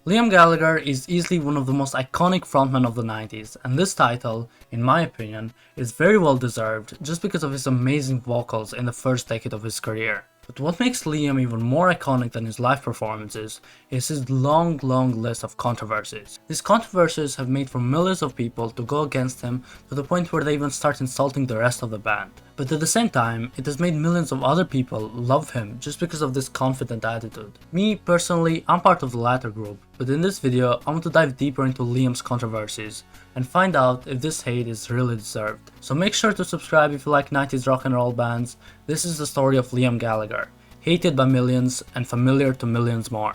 Liam Gallagher is easily one of the most iconic frontmen of the 90s, and this title, in my opinion, is very well deserved just because of his amazing vocals in the first decade of his career. But what makes Liam even more iconic than his live performances is his long list of controversies. These controversies have made for millions of people to go against him to the point where they even start insulting the rest of the band. But at the same time, it has made millions of other people love him just because of this confident attitude. Me, personally, I'm part of the latter group, but in this video I want to dive deeper into Liam's controversies and find out if this hate is really deserved. So make sure to subscribe if you like 90s rock and roll bands. This is the story of Liam Gallagher, hated by millions and familiar to millions more.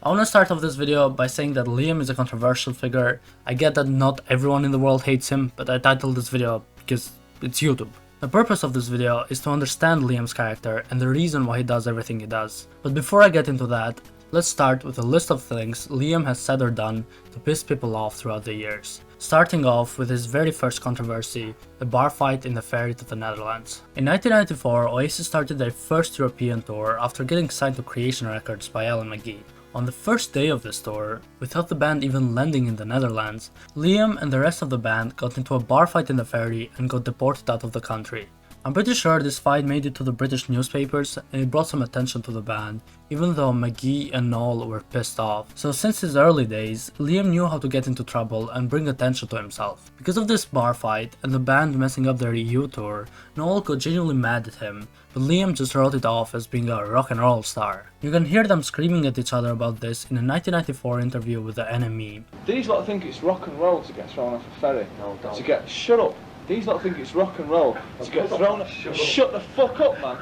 I want to start off this video by saying that Liam is a controversial figure. I get that not everyone in the world hates him, but I titled this video because it's YouTube. The purpose of this video is to understand Liam's character and the reason why he does everything he does. But before I get into that, let's start with a list of things Liam has said or done to piss people off throughout the years. Starting off with his very first controversy, the bar fight in the ferry to the Netherlands. In 1994, Oasis started their first European tour after getting signed to Creation Records by Alan McGee. On the first day of this tour, without the band even landing in the Netherlands, Liam and the rest of the band got into a bar fight in the ferry and got deported out of the country. I'm pretty sure this fight made it to the British newspapers and it brought some attention to the band, even though McGee and Noel were pissed off. So since his early days, Liam knew how to get into trouble and bring attention to himself. Because of this bar fight and the band messing up their EU tour, Noel got genuinely mad at him, but Liam just wrote it off as being a rock and roll star. You can hear them screaming at each other about this in a 1994 interview with the NME. These lot think it's rock and roll to get thrown off a ferry. No, don't. To get shut up. These lot think it's rock and roll to get thrown. Shut the fuck up, man.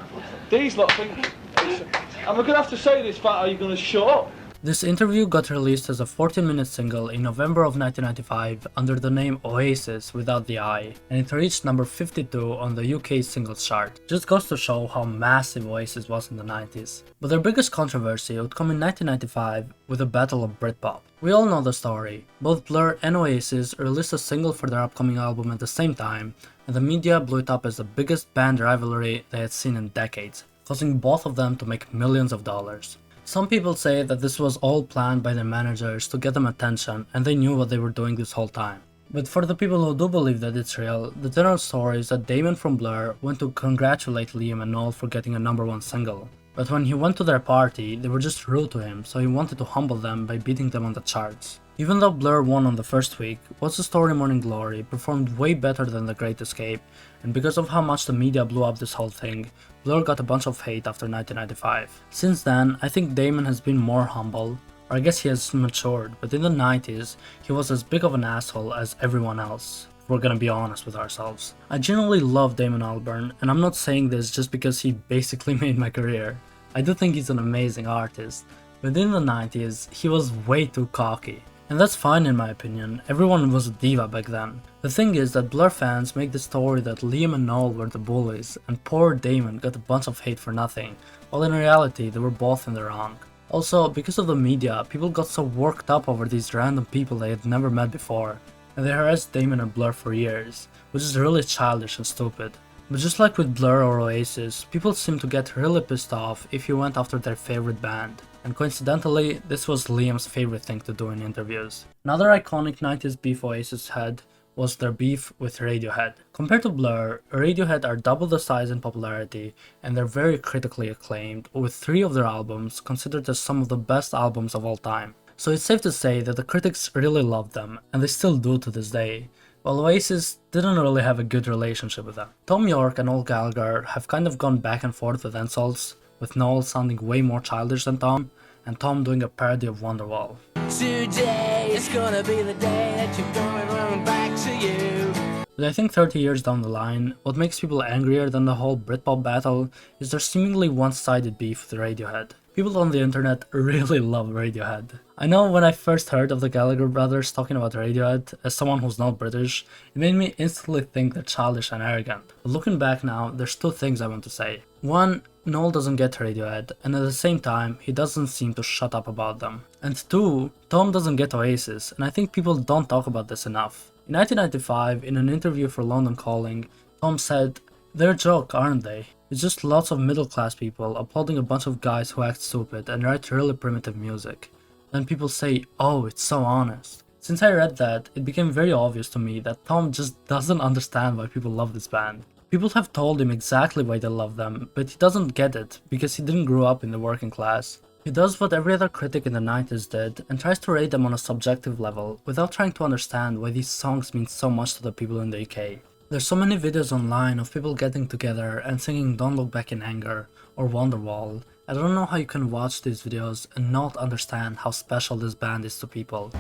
These lot think. And we're gonna have to say this. Fat, are you gonna shut up? This interview got released as a 14-minute single in November of 1995 under the name Oasis without the I, and it reached number 52 on the UK singles chart. Just goes to show how massive Oasis was in the 90s. But their biggest controversy would come in 1995 with the Battle of Britpop. We all know the story. Both Blur and Oasis released a single for their upcoming album at the same time, and the media blew it up as the biggest band rivalry they had seen in decades, causing both of them to make millions of dollars. Some people say that this was all planned by their managers to get them attention and they knew what they were doing this whole time. But for the people who do believe that it's real, the general story is that Damon from Blur went to congratulate Liam and Noel for getting a #1 single. But when he went to their party, they were just rude to him, so he wanted to humble them by beating them on the charts. Even though Blur won on the first week, What's the Story Morning Glory performed way better than The Great Escape, and because of how much the media blew up this whole thing, Blur got a bunch of hate after 1995. Since then, I think Damon has been more humble, or I guess he has matured, but in the 90s, he was as big of an asshole as everyone else. If we're gonna be honest with ourselves. I genuinely love Damon Albarn, and I'm not saying this just because he basically made my career. I do think he's an amazing artist, but in the 90s, he was way too cocky. And that's fine in my opinion, everyone was a diva back then. The thing is that Blur fans make the story that Liam and Noel were the bullies and poor Damon got a bunch of hate for nothing, while in reality they were both in the wrong. Also, because of the media, people got so worked up over these random people they had never met before, and they harassed Damon and Blur for years, which is really childish and stupid. But just like with Blur or Oasis, people seem to get really pissed off if you went after their favorite band. And coincidentally, this was Liam's favorite thing to do in interviews. Another iconic 90s beef Oasis had was their beef with Radiohead. Compared to Blur, Radiohead are double the size in popularity and they're very critically acclaimed, with 3 of their albums considered as some of the best albums of all time. So it's safe to say that the critics really loved them, and they still do to this day. While Oasis didn't really have a good relationship with them. Thom Yorke and Noel Gallagher have kind of gone back and forth with insults, with Noel sounding way more childish than Thom, and Thom doing a parody of Wonderwall. Today is gonna be the day that you're going back to you. But I think 30 years down the line, what makes people angrier than the whole Britpop battle is their seemingly one-sided beef with Radiohead. People on the internet really love Radiohead. I know when I first heard of the Gallagher brothers talking about Radiohead, as someone who's not British, it made me instantly think they're childish and arrogant. But looking back now, there's 2 things I want to say. One, Noel doesn't get Radiohead, and at the same time, he doesn't seem to shut up about them. And 2, Thom doesn't get Oasis, and I think people don't talk about this enough. In 1995, in an interview for London Calling, Thom said, "They're a joke, aren't they?" It's just lots of middle class people applauding a bunch of guys who act stupid and write really primitive music. Then people say, oh, it's so honest. Since I read that, it became very obvious to me that Tom just doesn't understand why people love this band. People have told him exactly why they love them, but he doesn't get it because he didn't grow up in the working class. He does what every other critic in the 90s did and tries to rate them on a subjective level without trying to understand why these songs mean so much to the people in the UK. There's so many videos online of people getting together and singing Don't Look Back in Anger or Wonderwall. I don't know how you can watch these videos and not understand how special this band is to people.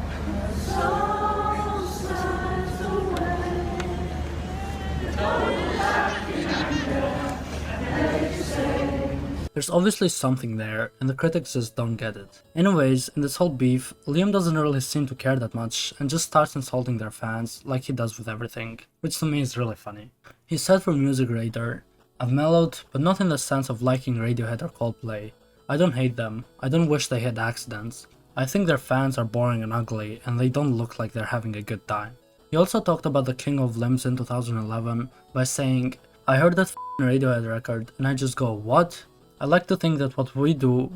There's obviously something there, and the critics just don't get it. Anyways, in this whole beef, Liam doesn't really seem to care that much and just starts insulting their fans like he does with everything, which to me is really funny. He said for Music Radar, I've mellowed, but not in the sense of liking Radiohead or Coldplay. I don't hate them, I don't wish they had accidents. I think their fans are boring and ugly and they don't look like they're having a good time. He also talked about the King of Limbs in 2011 by saying, I heard that Radiohead record and I just go, what? I like to think that what we do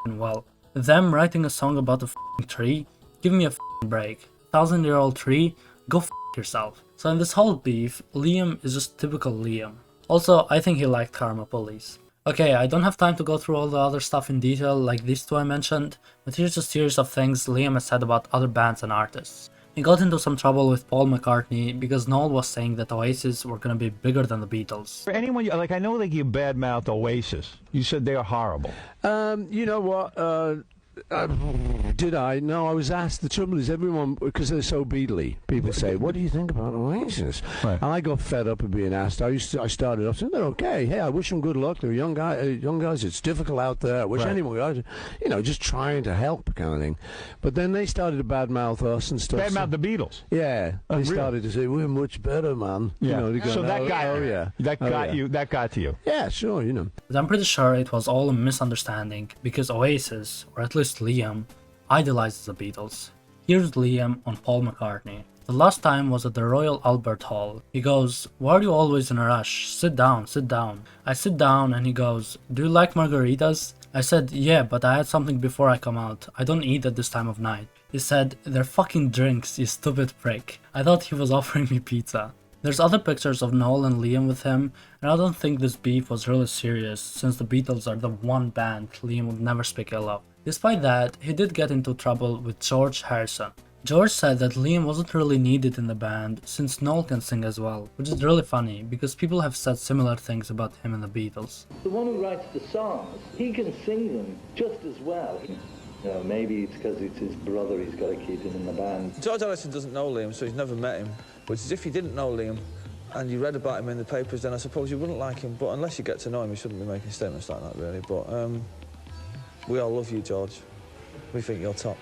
well. Them writing a song about a tree? Give me a break. 1,000-year-old tree? Go yourself. So in this whole beef, Liam is just typical Liam. Also, I think he liked Karma Police. Okay, I don't have time to go through all the other stuff in detail like these two I mentioned, but here's a series of things Liam has said about other bands and artists. He got into some trouble with Paul McCartney because Noel was saying that Oasis were gonna be bigger than the Beatles. For anyone, like I know that you badmouthed Oasis. You said they're horrible. You know what? Did I? No, I was asked. The trouble is everyone, because they're so Beatley, people say, what do you think about Oasis? Right. And I got fed up of being asked. I started off saying, they're okay. Hey, I wish them good luck. They're young guys. It's difficult out there. I wish anyone guys, just trying to help kind of thing. But then they started to badmouth us and stuff. Badmouth the Beatles? Yeah. They started to say, we're much better, man. Yeah. So that got to you. Yeah, sure, But I'm pretty sure it was all a misunderstanding because Oasis, or at least Liam, idolizes the Beatles. Here's Liam on Paul McCartney. The last time was at the Royal Albert Hall. He goes, why are you always in a rush? Sit down, sit down. I sit down and he goes, do you like margaritas? I said, yeah, but I had something before I come out. I don't eat at this time of night. He said, they're fucking drinks, you stupid prick. I thought he was offering me pizza. There's other pictures of Noel and Liam with him, and I don't think this beef was really serious since the Beatles are the one band Liam would never speak ill of. Despite that, he did get into trouble with George Harrison. George said that Liam wasn't really needed in the band since Noel can sing as well, which is really funny because people have said similar things about him and the Beatles. The one who writes the songs, he can sing them just as well. Maybe it's because it's his brother, he's got to keep him in the band. George Harrison doesn't know Liam, so he's never met him. Which is if you didn't know Liam and you read about him in the papers, then I suppose you wouldn't like him. But unless you get to know him, you shouldn't be making statements like that, really. But we all love you, George. We think you're top.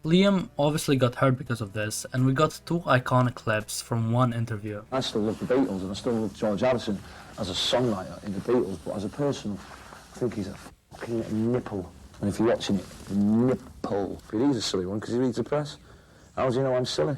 Liam obviously got hurt because of this, and we got two iconic clips from one interview. I still love the Beatles and I still love George Harrison as a songwriter in the Beatles, but as a person, I think he's a fucking nipple. And if you're watching it, nipple. But he's a silly one because he reads the press. How do you know I'm silly?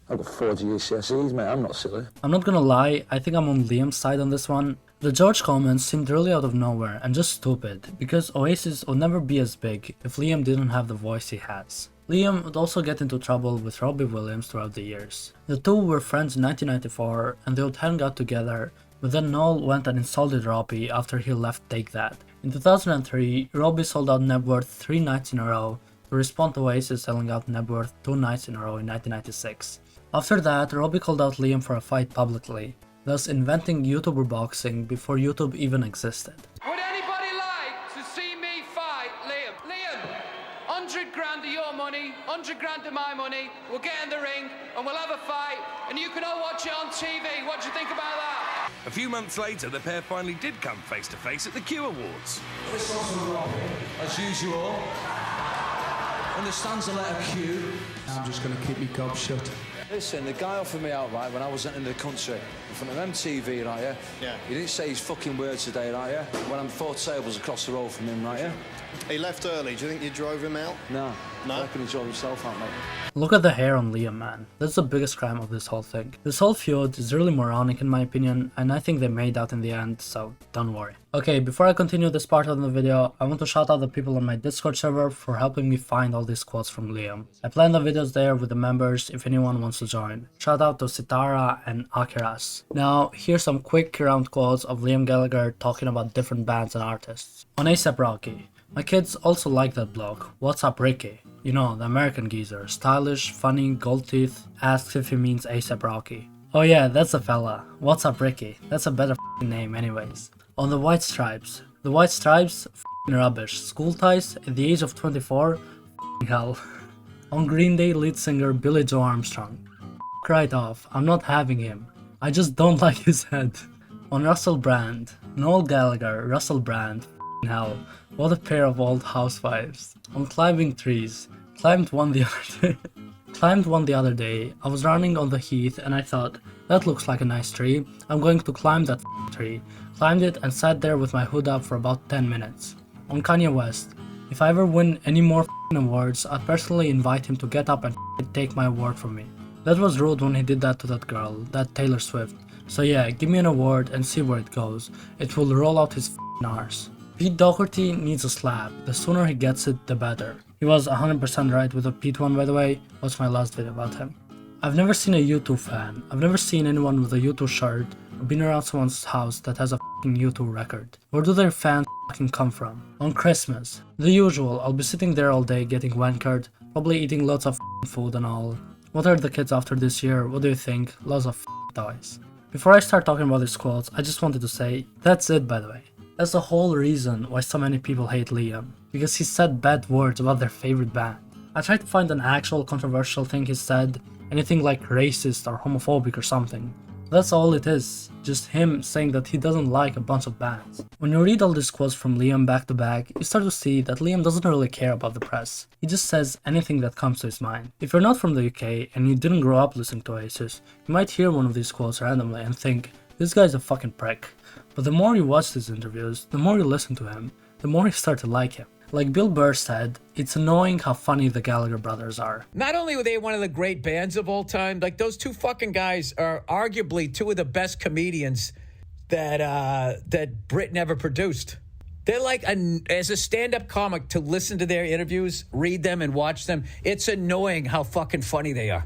I've got 4 GCSEs, mate, I'm not silly. I'm not gonna lie, I think I'm on Liam's side on this one. The George comments seemed really out of nowhere and just stupid, because Oasis would never be as big if Liam didn't have the voice he has. Liam would also get into trouble with Robbie Williams throughout the years. The two were friends in 1994 and they would hang out together, but then Noel went and insulted Robbie after he left Take That. In 2003, Robbie sold out Nebworth 3 nights in a row to respond to Oasis selling out Nebworth 2 nights in a row in 1996. After that, Robbie called out Liam for a fight publicly, thus inventing YouTuber boxing before YouTube even existed. Would anybody like to see me fight Liam? Liam, 100 grand of your money, 100 grand of my money, we'll get in the ring and we'll have a fight and you can all watch it on TV. What do you think about that? A few months later, the pair finally did come face to face at the Q Awards. This one's from Robbie, as usual. Understands the letter Q. I'm just going to keep my gob shut. Listen, the guy offered me out, right, when I wasn't in the country, in front of MTV, right, yeah? Yeah. He didn't say his fucking words today, right, yeah? When I'm 4 tables across the road from him, right, yeah? He left early. Do you think you drove him out? No. I can enjoy himself out, mate. Look at the hair on Liam, man. That's the biggest crime of this whole thing. This whole feud is really moronic in my opinion, and I think they made out in the end, so don't worry. Okay, before I continue this part of the video, I want to shout out the people on my Discord server for helping me find all these quotes from Liam. I plan the videos there with the members if anyone wants to join. Shout out to Sitara and Akiras. Now, here's some quick round quotes of Liam Gallagher talking about different bands and artists. On A$AP Rocky. My kids also like that bloke. What's up, Ricky? You know, the American geezer. Stylish, funny, gold teeth. Asks if he means A$AP Rocky. Oh yeah, that's a fella. What's up, Ricky? That's a better f***ing name anyways. On the White Stripes. The White Stripes? F***ing rubbish. School ties? At the age of 24? F***ing hell. On Green Day lead singer Billy Joe Armstrong. F*** right off. I'm not having him. I just don't like his head. On Russell Brand. Noel Gallagher, Russell Brand. F***ing hell. What a pair of old housewives. On Climbing Trees. Climbed one the other day. I was running on the heath and I thought, that looks like a nice tree. I'm going to climb that tree. Climbed it and sat there with my hood up for about 10 minutes. On Kanye West. If I ever win any more awards, I'd personally invite him to get up and take my award from me. That was rude when he did that to that girl, that Taylor Swift. So yeah, give me an award and see where it goes. It will roll out his arse. Pete Doherty needs a slap. The sooner he gets it, the better. He was 100% right with the Pete one, by the way. Watch my last video about him. I've never seen a U2 fan. I've never seen anyone with a U2 shirt or been around someone's house that has a f***ing U2 record. Where do their fans f***ing come from? On Christmas. The usual, I'll be sitting there all day getting wankered, probably eating lots of f***ing food and all. What are the kids after this year? What do you think? Lots of f***ing toys. Before I start talking about these quotes, I just wanted to say, that's it by the way. That's the whole reason why so many people hate Liam, because he said bad words about their favorite band. I tried to find an actual controversial thing he said, anything like racist or homophobic or something. That's all it is, just him saying that he doesn't like a bunch of bands. When you read all these quotes from Liam back to back, you start to see that Liam doesn't really care about the press. He just says anything that comes to his mind. If you're not from the UK and you didn't grow up listening to Oasis, you might hear one of these quotes randomly and think, this guy's a fucking prick. But the more you watch these interviews, the more you listen to him, the more you start to like him. Like Bill Burr said, it's annoying how funny the Gallagher brothers are. Not only were they one of the great bands of all time, like those two fucking guys are arguably two of the best comedians that Brit never produced. They're like, as a stand-up comic, to listen to their interviews, read them and watch them, it's annoying how fucking funny they are.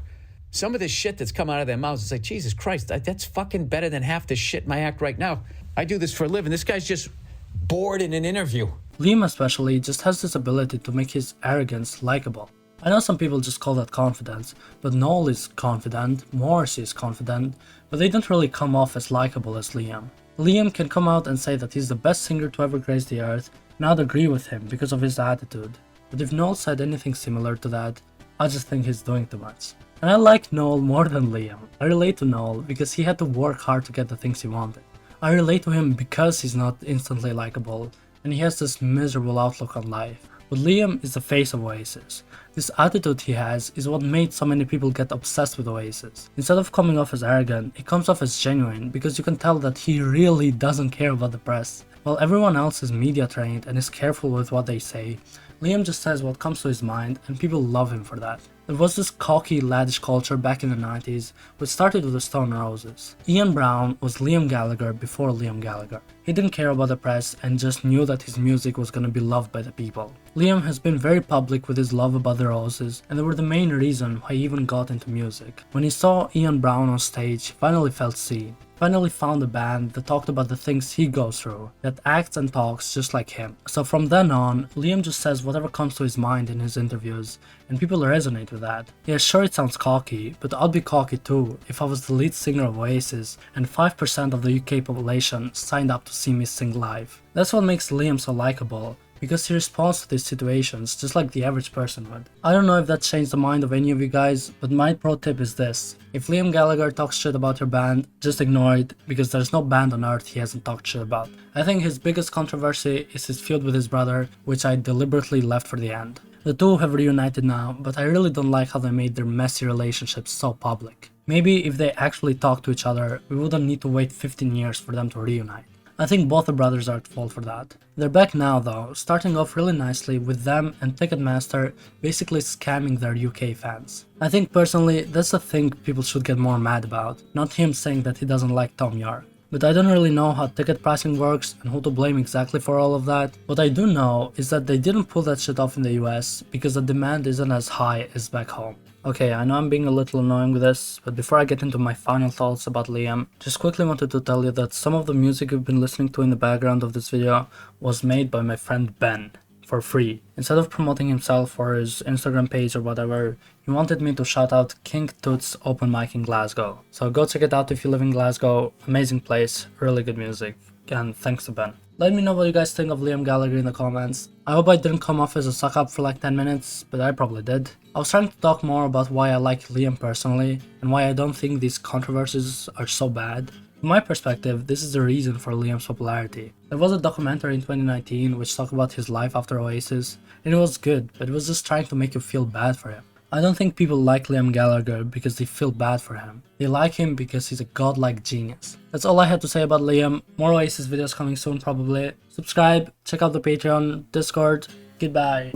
Some of the shit that's come out of their mouths, it's like, Jesus Christ, that's fucking better than half the shit in my act right now. I do this for a living. This guy's just bored in an interview. Liam especially just has this ability to make his arrogance likable. I know some people just call that confidence, but Noel is confident, Morrissey is confident, but they don't really come off as likable as Liam. Liam can come out and say that he's the best singer to ever grace the earth, and I'd agree with him because of his attitude. But if Noel said anything similar to that, I just think he's doing too much. And I like Noel more than Liam. I relate to Noel because he had to work hard to get the things he wanted. I relate to him because he's not instantly likable, and he has this miserable outlook on life. But Liam is the face of Oasis. This attitude he has is what made so many people get obsessed with Oasis. Instead of coming off as arrogant, he comes off as genuine because you can tell that he really doesn't care about the press. While everyone else is media trained and is careful with what they say, Liam just says what comes to his mind and people love him for that. There was this cocky, laddish culture back in the 90s, which started with the Stone Roses. Ian Brown was Liam Gallagher before Liam Gallagher. He didn't care about the press and just knew that his music was gonna be loved by the people. Liam has been very public with his love about the Roses, and they were the main reason why he even got into music. When he saw Ian Brown on stage, he finally felt seen. Finally found a band that talked about the things he goes through, that acts and talks just like him. So from then on, Liam just says whatever comes to his mind in his interviews, and people resonate with that. Yeah, sure it sounds cocky, but I'd be cocky too if I was the lead singer of Oasis and 5% of the UK population signed up to see me sing live. That's what makes Liam so likable, because he responds to these situations just like the average person would. I don't know if that changed the mind of any of you guys, but my pro tip is this. If Liam Gallagher talks shit about your band, just ignore it, because there's no band on earth he hasn't talked shit about. I think his biggest controversy is his feud with his brother, which I deliberately left for the end. The two have reunited now, but I really don't like how they made their messy relationship so public. Maybe if they actually talked to each other, we wouldn't need to wait 15 years for them to reunite. I think both the brothers are at fault for that. They're back now though, starting off really nicely with them and Ticketmaster basically scamming their UK fans. I think personally that's the thing people should get more mad about, not him saying that he doesn't like Tom York. But I don't really know how ticket pricing works and who to blame exactly for all of that. What I do know is that they didn't pull that shit off in the US because the demand isn't as high as back home. Okay, I know I'm being a little annoying with this, but before I get into my final thoughts about Liam, just quickly wanted to tell you that some of the music you've been listening to in the background of this video was made by my friend Ben, for free. Instead of promoting himself or his Instagram page or whatever, he wanted me to shout out King Tut's open mic in Glasgow. So go check it out if you live in Glasgow, amazing place, really good music, and thanks to Ben. Let me know what you guys think of Liam Gallagher in the comments. I hope I didn't come off as a suck up for like 10 minutes, but I probably did. I was trying to talk more about why I like Liam personally, and why I don't think these controversies are so bad. From my perspective, this is the reason for Liam's popularity. There was a documentary in 2019 which talked about his life after Oasis, and it was good, but it was just trying to make you feel bad for him. I don't think people like Liam Gallagher because they feel bad for him. They like him because he's a godlike genius. That's all I had to say about Liam. More Oasis videos coming soon probably. Subscribe, check out the Patreon, Discord. Goodbye.